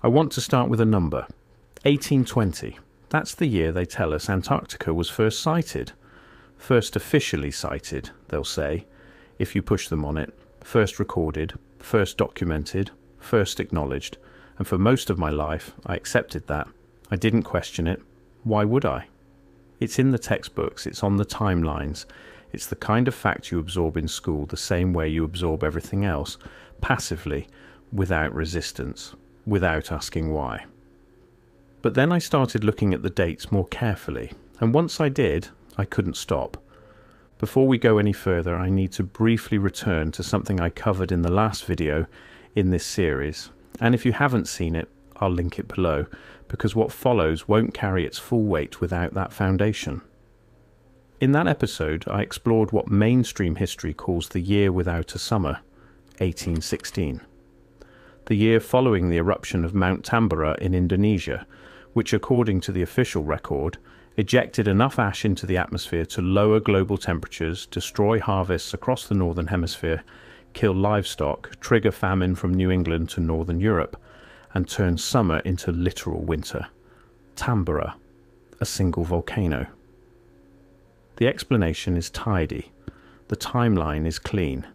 I want to start with a number. 1820. That's the year they tell us Antarctica was first sighted. First officially sighted, they'll say, if you push them on it. First recorded, first documented, first acknowledged. And for most of my life, I accepted that. I didn't question it. Why would I? It's in the textbooks, it's on the timelines. It's the kind of fact you absorb in school the same way you absorb everything else, passively, without resistance, without asking why. But then I started looking at the dates more carefully, and once I did, I couldn't stop. Before we go any further, I need to briefly return to something I covered in the last video in this series, and if you haven't seen it, I'll link it below, because what follows won't carry its full weight without that foundation. In that episode, I explored what mainstream history calls the year without a summer, 1816. The year following the eruption of Mount Tambora in Indonesia, which according to the official record, ejected enough ash into the atmosphere to lower global temperatures, destroy harvests across the northern hemisphere, kill livestock, trigger famine from New England to northern Europe, and turn summer into literal winter. Tambora, a single volcano. The explanation is tidy, the timeline is clean,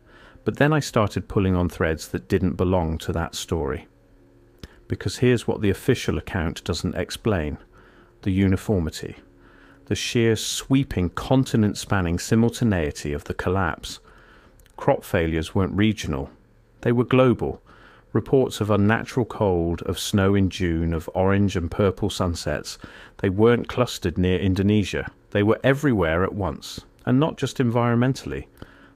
but then I started pulling on threads that didn't belong to that story. Because here's what the official account doesn't explain: the uniformity, the sheer sweeping continent-spanning simultaneity of the collapse. Crop failures weren't regional, they were global. Reports of unnatural cold, of snow in June, of orange and purple sunsets, they weren't clustered near Indonesia. They were everywhere at once, and not just environmentally,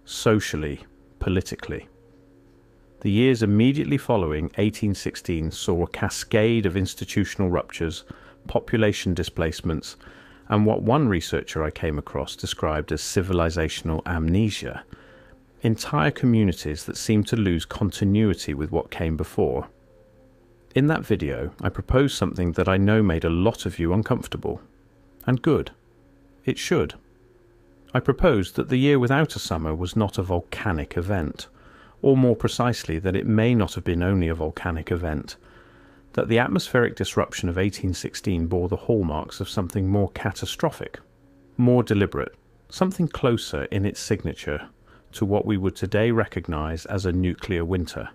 socially, politically. The years immediately following 1816 saw a cascade of institutional ruptures, population displacements, and what one researcher I came across described as civilizational amnesia. Entire communities that seemed to lose continuity with what came before. In that video, I proposed something that I know made a lot of you uncomfortable. And good. It should. I proposed that the year without a summer was not a volcanic event, or more precisely that it may not have been only a volcanic event, that the atmospheric disruption of 1816 bore the hallmarks of something more catastrophic, more deliberate, something closer in its signature to what we would today recognize as a nuclear winter.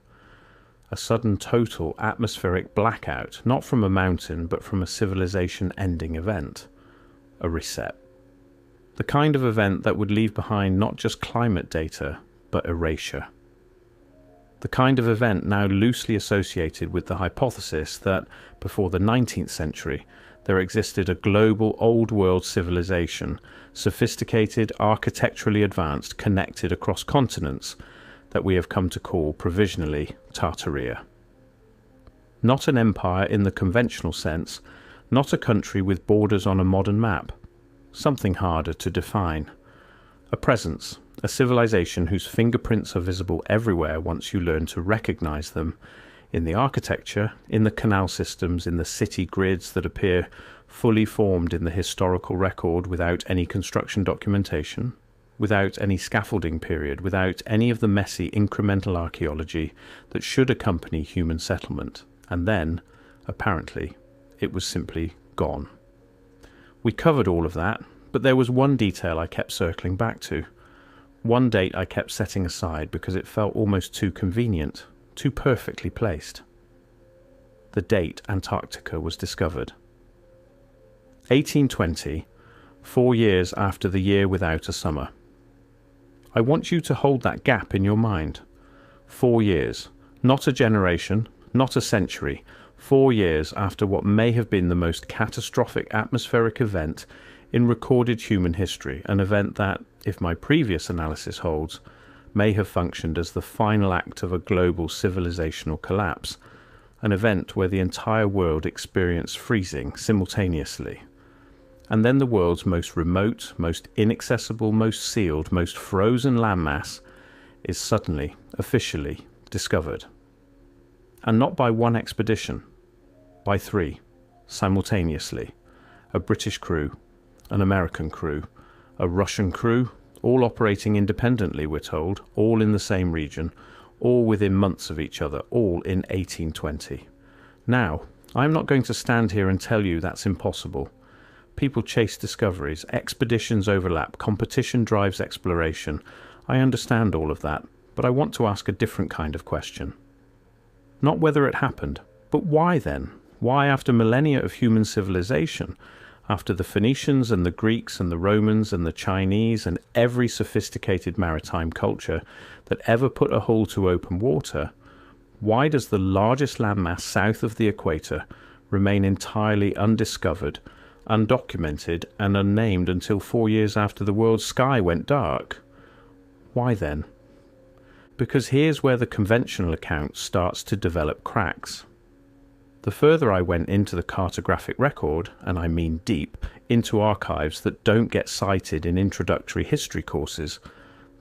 A sudden total atmospheric blackout, not from a mountain but from a civilization-ending event. A reset. The kind of event that would leave behind not just climate data, but erasure. The kind of event now loosely associated with the hypothesis that, before the 19th century, there existed a global old-world civilization, sophisticated, architecturally advanced, connected across continents, that we have come to call provisionally Tartaria. Not an empire in the conventional sense, not a country with borders on a modern map. Something harder to define. A presence, a civilization whose fingerprints are visible everywhere once you learn to recognize them, in the architecture, in the canal systems, in the city grids that appear fully formed in the historical record without any construction documentation, without any scaffolding period, without any of the messy incremental archaeology that should accompany human settlement. And then, apparently, it was simply gone. We covered all of that, but there was one detail I kept circling back to. One date I kept setting aside because it felt almost too convenient, too perfectly placed. The date Antarctica was discovered. 1820, 4 years after the year without a summer. I want you to hold that gap in your mind. 4 years, not a generation, not a century, 4 years after what may have been the most catastrophic atmospheric event in recorded human history, an event that, if my previous analysis holds, may have functioned as the final act of a global civilizational collapse, an event where the entire world experienced freezing simultaneously. And then the world's most remote, most inaccessible, most sealed, most frozen landmass is suddenly, officially, discovered. And not by one expedition, by 3, simultaneously. A British crew, an American crew, a Russian crew, all operating independently, we're told, all in the same region, all within months of each other, all in 1820. Now, I'm not going to stand here and tell you that's impossible. People chase discoveries, expeditions overlap, competition drives exploration. I understand all of that, but I want to ask a different kind of question. Not whether it happened, but why then? Why, after millennia of human civilization, after the Phoenicians and the Greeks and the Romans and the Chinese and every sophisticated maritime culture that ever put a hull to open water, why does the largest landmass south of the equator remain entirely undiscovered, undocumented and unnamed until 4 years after the world's sky went dark? Why then? Because here's where the conventional account starts to develop cracks. The further I went into the cartographic record, and I mean deep, into archives that don't get cited in introductory history courses,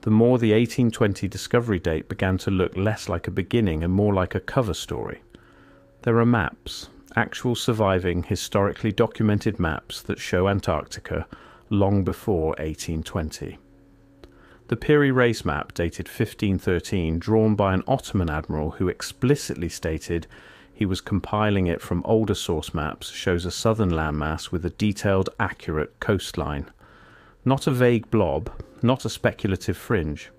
the more the 1820 discovery date began to look less like a beginning and more like a cover story. There are maps, actual surviving, historically documented maps that show Antarctica long before 1820. The Piri Reis map, dated 1513, drawn by an Ottoman admiral who explicitly stated he was compiling it from older source maps, shows a southern landmass with a detailed, accurate coastline. Not a vague blob, not a speculative fringe.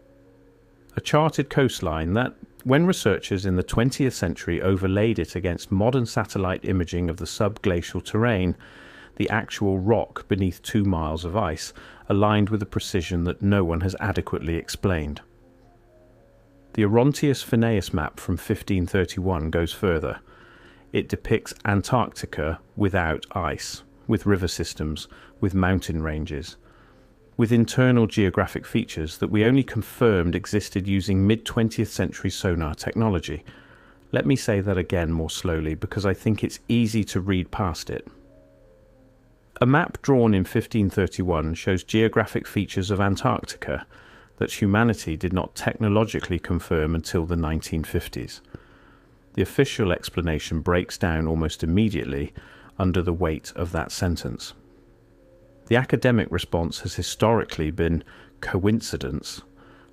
A charted coastline that, when researchers in the 20th century overlaid it against modern satellite imaging of the subglacial terrain, the actual rock beneath 2 miles of ice, aligned with a precision that no one has adequately explained. The Orontius Phineas map from 1531 goes further. It depicts Antarctica without ice, with river systems, with mountain ranges, with internal geographic features that we only confirmed existed using mid-20th century sonar technology. Let me say that again more slowly because I think it's easy to read past it. A map drawn in 1531 shows geographic features of Antarctica that humanity did not technologically confirm until the 1950s. The official explanation breaks down almost immediately under the weight of that sentence. The academic response has historically been coincidence,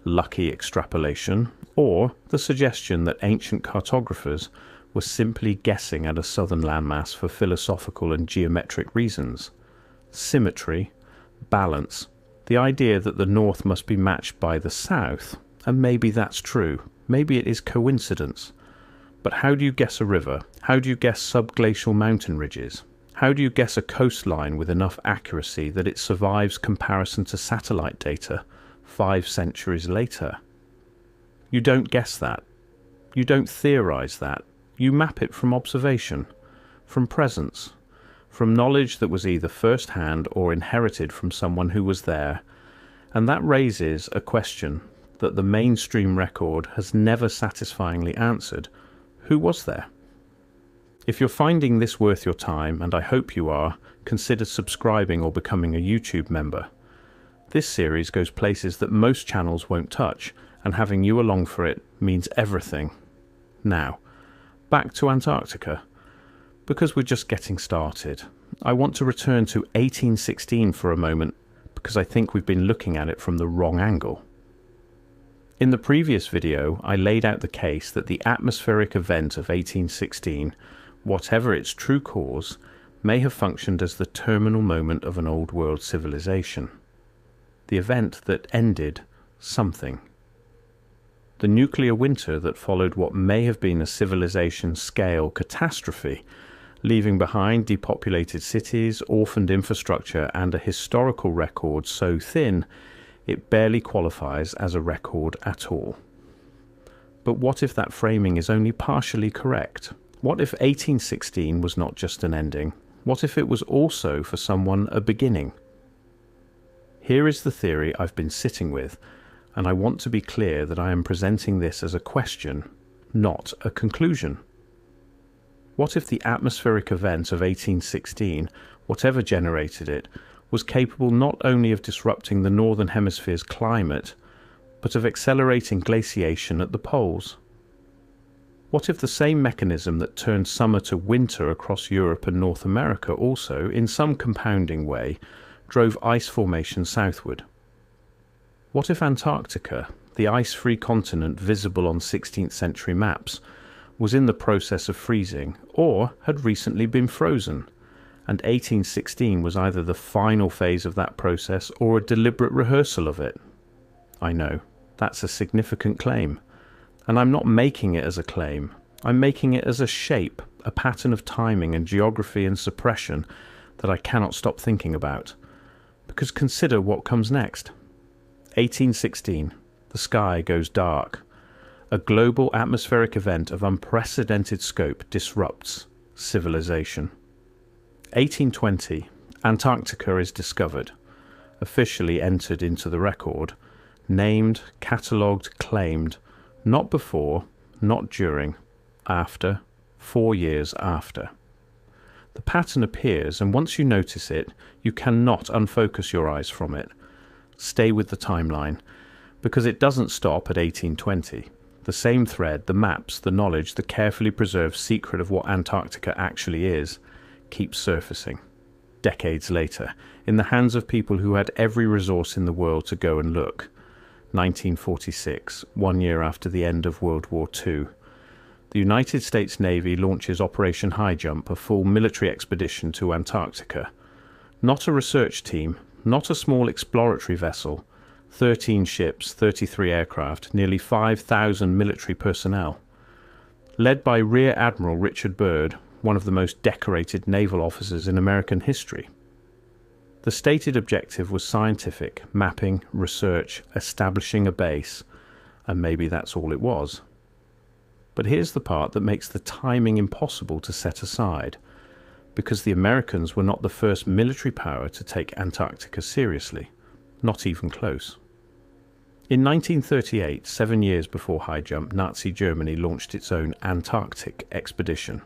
lucky extrapolation, or the suggestion that ancient cartographers were simply guessing at a southern landmass for philosophical and geometric reasons. Symmetry, balance, the idea that the north must be matched by the south, and maybe that's true, maybe it is coincidence. But how do you guess a river? How do you guess subglacial mountain ridges? How do you guess a coastline with enough accuracy that it survives comparison to satellite data 5 centuries later? You don't guess that. You don't theorize that. You map it from observation, from presence, from knowledge that was either first-hand or inherited from someone who was there. And that raises a question that the mainstream record has never satisfyingly answered. Who was there? If you're finding this worth your time, and I hope you are, consider subscribing or becoming a YouTube member. This series goes places that most channels won't touch, and having you along for it means everything. Now, back to Antarctica. Because we're just getting started, I want to return to 1816 for a moment, because I think we've been looking at it from the wrong angle. In the previous video, I laid out the case that the atmospheric event of 1816, whatever its true cause, may have functioned as the terminal moment of an old world civilization. The event that ended something. The nuclear winter that followed what may have been a civilization-scale catastrophe, leaving behind depopulated cities, orphaned infrastructure, and a historical record so thin it barely qualifies as a record at all. But what if that framing is only partially correct? What if 1816 was not just an ending? What if it was also, for someone, a beginning? Here is the theory I've been sitting with, and I want to be clear that I am presenting this as a question, not a conclusion. What if the atmospheric event of 1816, whatever generated it, was capable not only of disrupting the Northern Hemisphere's climate, but of accelerating glaciation at the poles? What if the same mechanism that turned summer to winter across Europe and North America also, in some compounding way, drove ice formation southward? What if Antarctica, the ice-free continent visible on 16th century maps, was in the process of freezing or had recently been frozen, and 1816 was either the final phase of that process or a deliberate rehearsal of it. I know, that's a significant claim, and I'm not making it as a claim. I'm making it as a shape, a pattern of timing and geography and suppression that I cannot stop thinking about. Because consider what comes next. 1816, the sky goes dark. A global atmospheric event of unprecedented scope disrupts civilization. 1820, Antarctica is discovered, officially entered into the record, named, catalogued, claimed, not before, not during, after, 4 years after. The pattern appears, and once you notice it, you cannot unfocus your eyes from it. Stay with the timeline, because it doesn't stop at 1820. The same thread, the maps, the knowledge, the carefully preserved secret of what Antarctica actually is, keeps surfacing. Decades later, in the hands of people who had every resource in the world to go and look. 1946, 1 year after the end of World War II. The United States Navy launches Operation High Jump, a full military expedition to Antarctica. Not a research team, not a small exploratory vessel, 13 ships, 33 aircraft, nearly 5,000 military personnel. Led by Rear Admiral Richard Byrd, one of the most decorated naval officers in American history. The stated objective was scientific, mapping, research, establishing a base, and maybe that's all it was. But here's the part that makes the timing impossible to set aside, because the Americans were not the first military power to take Antarctica seriously, not even close. In 1938, 7 years before High Jump, Nazi Germany launched its own Antarctic expedition,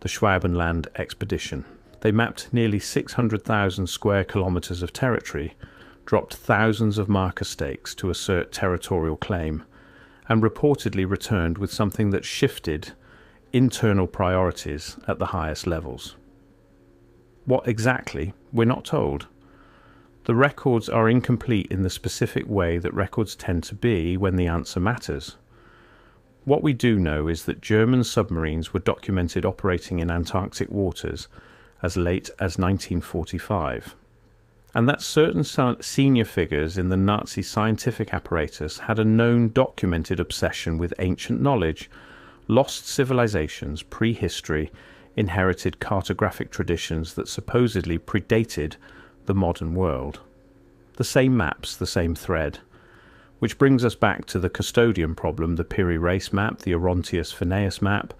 the Schwabenland expedition. They mapped nearly 600,000 square kilometers of territory, dropped thousands of marker stakes to assert territorial claim, and reportedly returned with something that shifted internal priorities at the highest levels. What exactly, we're not told. The records are incomplete in the specific way that records tend to be when the answer matters. What we do know is that German submarines were documented operating in Antarctic waters as late as 1945, and that certain senior figures in the Nazi scientific apparatus had a known documented obsession with ancient knowledge, lost civilizations, prehistory, inherited cartographic traditions that supposedly predated the modern world. The same maps, the same thread. Which brings us back to the custodian problem, the Piri Reis map, the Orontius Phineas map.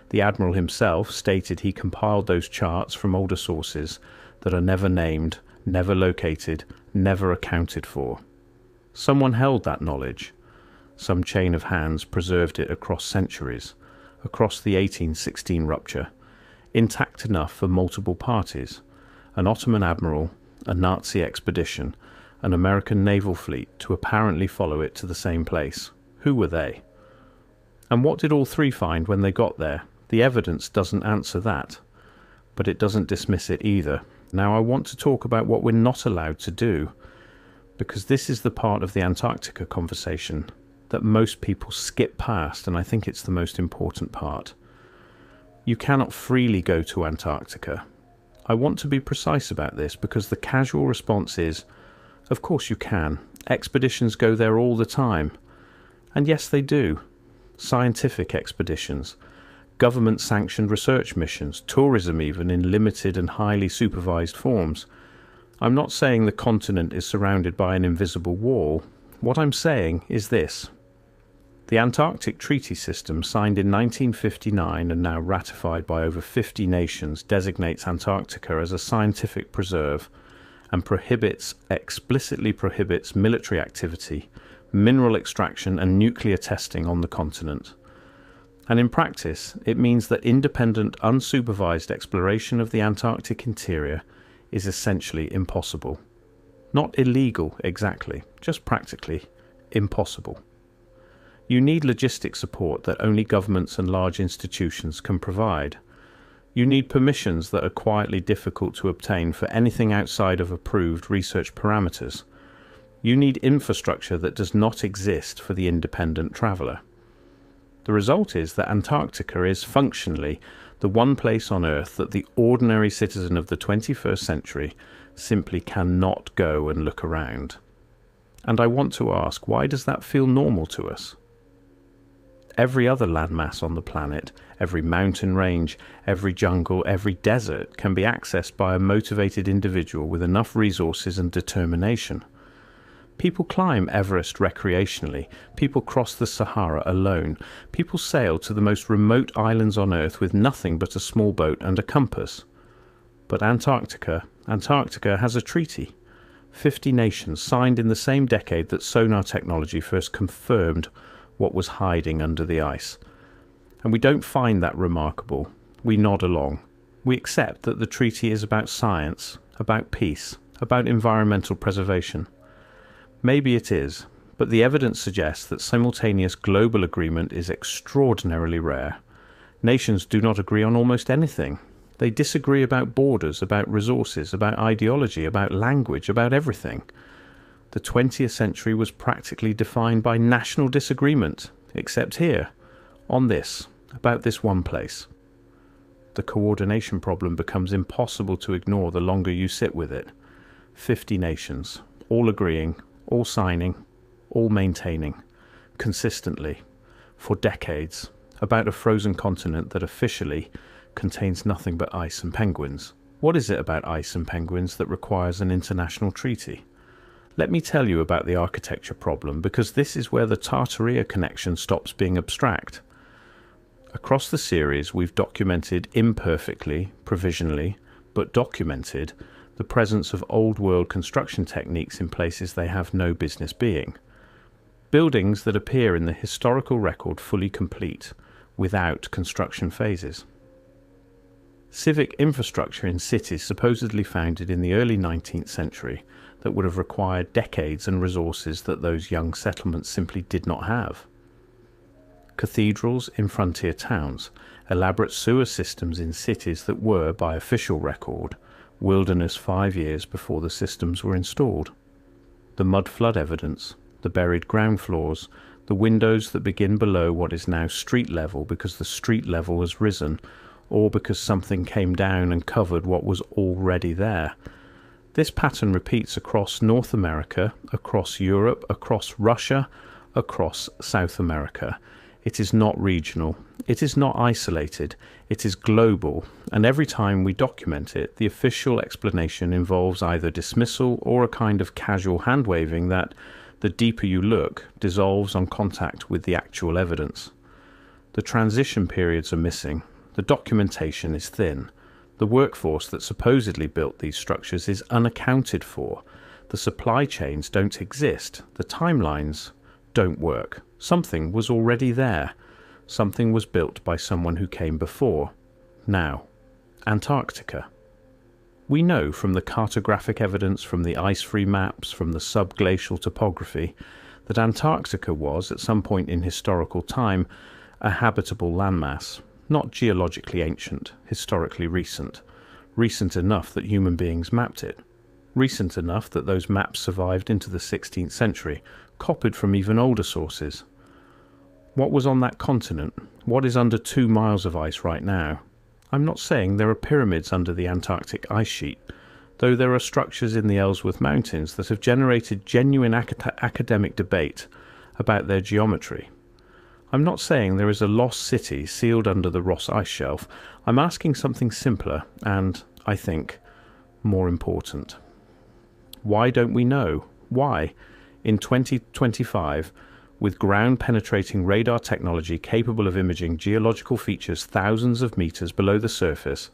The Admiral himself stated he compiled those charts from older sources that are never named, never located, never accounted for. Someone held that knowledge. Some chain of hands preserved it across centuries, across the 1816 rupture, intact enough for multiple parties, an Ottoman admiral, a Nazi expedition, an American naval fleet to apparently follow it to the same place. Who were they? And what did all three find when they got there? The evidence doesn't answer that, but it doesn't dismiss it either. Now I want to talk about what we're not allowed to do, because this is the part of the Antarctica conversation that most people skip past, and I think it's the most important part. You cannot freely go to Antarctica. I want to be precise about this because the casual response is, of course you can. Expeditions go there all the time. And yes, they do. Scientific expeditions, government-sanctioned research missions, tourism even in limited and highly supervised forms. I'm not saying the continent is surrounded by an invisible wall. What I'm saying is this. The Antarctic Treaty System, signed in 1959 and now ratified by over 50 nations, designates Antarctica as a scientific preserve and explicitly prohibits military activity, mineral extraction and nuclear testing on the continent. And in practice, it means that independent, unsupervised exploration of the Antarctic interior is essentially impossible. Not illegal, exactly, just practically impossible. You need logistic support that only governments and large institutions can provide. You need permissions that are quietly difficult to obtain for anything outside of approved research parameters. You need infrastructure that does not exist for the independent traveller. The result is that Antarctica is functionally the one place on Earth that the ordinary citizen of the 21st century simply cannot go and look around. And I want to ask, why does that feel normal to us? Every other landmass on the planet, every mountain range, every jungle, every desert can be accessed by a motivated individual with enough resources and determination. People climb Everest recreationally, people cross the Sahara alone, people sail to the most remote islands on Earth with nothing but a small boat and a compass. But Antarctica has a treaty. 50 nations signed in the same decade that sonar technology first confirmed what was hiding under the ice. And we don't find that remarkable. We nod along. We accept that the treaty is about science, about peace, about environmental preservation. Maybe it is, but the evidence suggests that simultaneous global agreement is extraordinarily rare. Nations do not agree on almost anything. They disagree about borders, about resources, about ideology, about language, about everything. The 20th century was practically defined by national disagreement, except here, on this, about this one place. The coordination problem becomes impossible to ignore the longer you sit with it. 50 nations, all agreeing, all signing, all maintaining, consistently, for decades, about a frozen continent that officially contains nothing but ice and penguins. What is it about ice and penguins that requires an international treaty? Let me tell you about the architecture problem, because this is where the Tartarian connection stops being abstract. Across the series, we've documented imperfectly, provisionally, but documented the presence of old world construction techniques in places they have no business being. Buildings that appear in the historical record fully complete, without construction phases. Civic infrastructure in cities supposedly founded in the early 19th century that would have required decades and resources that those young settlements simply did not have. Cathedrals in frontier towns, elaborate sewer systems in cities that were, by official record, wilderness 5 years before the systems were installed. The mud flood evidence, the buried ground floors, the windows that begin below what is now street level because the street level has risen, or because something came down and covered what was already there. This pattern repeats across North America, across Europe, across Russia, across South America. It is not regional, it is not isolated, it is global, and every time we document it, the official explanation involves either dismissal or a kind of casual hand-waving that, the deeper you look, dissolves on contact with the actual evidence. The transition periods are missing, the documentation is thin, the workforce that supposedly built these structures is unaccounted for, the supply chains don't exist, the timelines don't work. Something was already there. Something was built by someone who came before. Now, Antarctica. We know from the cartographic evidence, from the ice-free maps, from the subglacial topography, that Antarctica was, at some point in historical time, a habitable landmass, not geologically ancient, historically recent, recent enough that human beings mapped it, recent enough that those maps survived into the 16th century, copied from even older sources. What was on that continent? What is under 2 miles of ice right now? I'm not saying there are pyramids under the Antarctic ice sheet, though there are structures in the Ellsworth Mountains that have generated genuine academic debate about their geometry. I'm not saying there is a lost city sealed under the Ross Ice Shelf. I'm asking something simpler and, I think, more important. Why don't we know? Why, in 2025, with ground-penetrating radar technology capable of imaging geological features thousands of meters below the surface,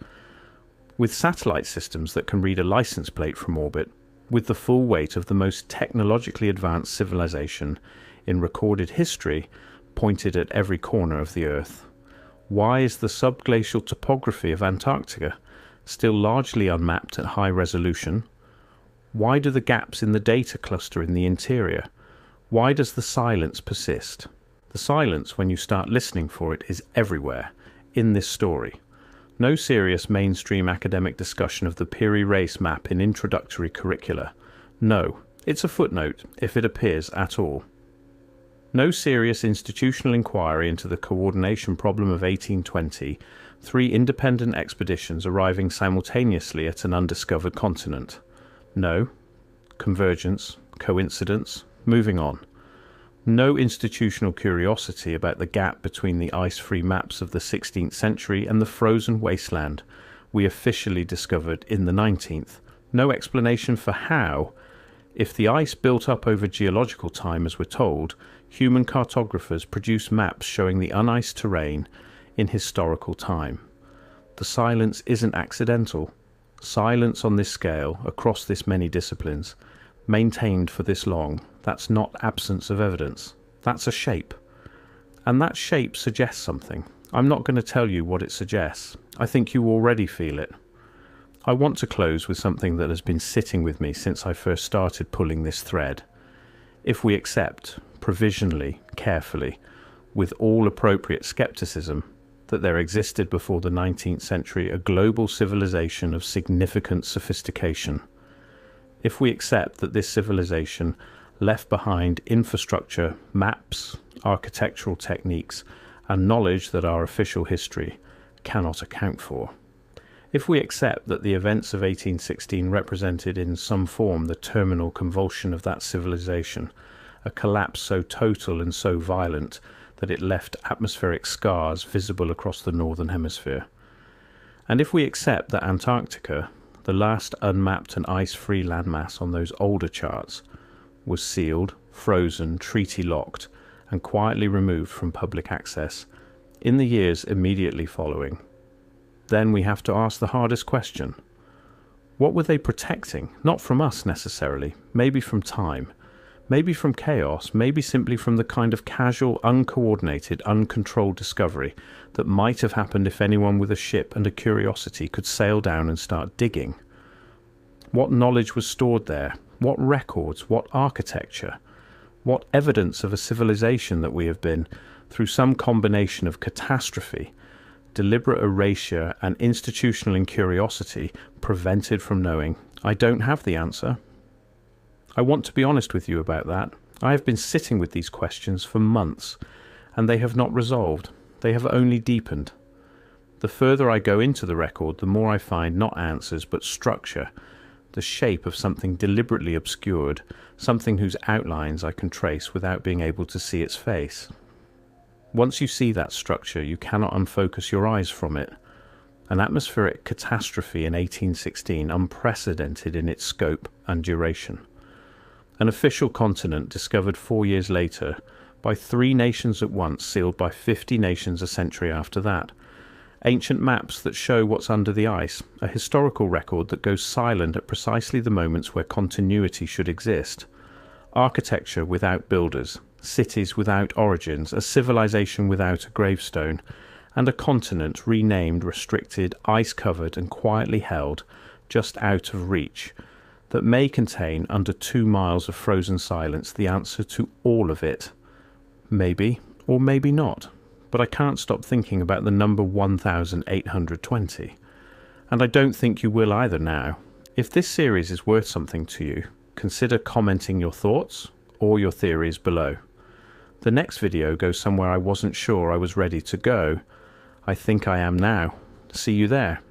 with satellite systems that can read a license plate from orbit, with the full weight of the most technologically advanced civilization in recorded history pointed at every corner of the Earth, why is the subglacial topography of Antarctica still largely unmapped at high resolution? Why do the gaps in the data cluster in the interior? Why does the silence persist? The silence, when you start listening for it, is everywhere, in this story. No serious mainstream academic discussion of the Piri Reis map in introductory curricula. No, it's a footnote, if it appears at all. No serious institutional inquiry into the coordination problem of 1820, 3 independent expeditions arriving simultaneously at an undiscovered continent. No. Convergence, coincidence, moving on. No institutional curiosity about the gap between the ice-free maps of the 16th century and the frozen wasteland we officially discovered in the 19th. No explanation for how, if the ice built up over geological time as we're told, human cartographers produced maps showing the uniced terrain in historical time. The silence isn't accidental. Silence on this scale, across this many disciplines, maintained for this long, that's not absence of evidence. That's a shape. And that shape suggests something. I'm not going to tell you what it suggests. I think you already feel it. I want to close with something that has been sitting with me since I first started pulling this thread. If we accept, provisionally, carefully, with all appropriate skepticism, that there existed before the 19th century a global civilization of significant sophistication. If we accept that this civilization left behind infrastructure, maps, architectural techniques, and knowledge that our official history cannot account for. If we accept that the events of 1816 represented in some form the terminal convulsion of that civilization, a collapse so total and so violent that it left atmospheric scars visible across the northern hemisphere. And if we accept that Antarctica, the last unmapped and ice-free landmass on those older charts, was sealed, frozen, treaty-locked, and quietly removed from public access in the years immediately following, then we have to ask the hardest question. What were they protecting? Not from us necessarily, maybe from time, maybe from chaos, maybe simply from the kind of casual, uncoordinated, uncontrolled discovery that might have happened if anyone with a ship and a curiosity could sail down and start digging. What knowledge was stored there? What records? What architecture? What evidence of a civilization that we have been, through some combination of catastrophe, deliberate erasure, and institutional incuriosity, prevented from knowing? I don't have the answer. I want to be honest with you about that. I have been sitting with these questions for months, and they have not resolved. They have only deepened. The further I go into the record, the more I find not answers but structure, the shape of something deliberately obscured, something whose outlines I can trace without being able to see its face. Once you see that structure, you cannot unfocus your eyes from it. An atmospheric catastrophe in 1816, unprecedented in its scope and duration. An official continent discovered 4 years later by 3 nations at once, sealed by 50 nations a century after that. Ancient maps that show what's under the ice, a historical record that goes silent at precisely the moments where continuity should exist. Architecture without builders, cities without origins, a civilization without a gravestone, and a continent renamed, restricted, ice-covered and quietly held, just out of reach, that may contain under 2 miles of frozen silence the answer to all of it. Maybe, or maybe not. But I can't stop thinking about the number 1820. And I don't think you will either now. If this series is worth something to you, consider commenting your thoughts or your theories below. The next video goes somewhere I wasn't sure I was ready to go. I think I am now. See you there.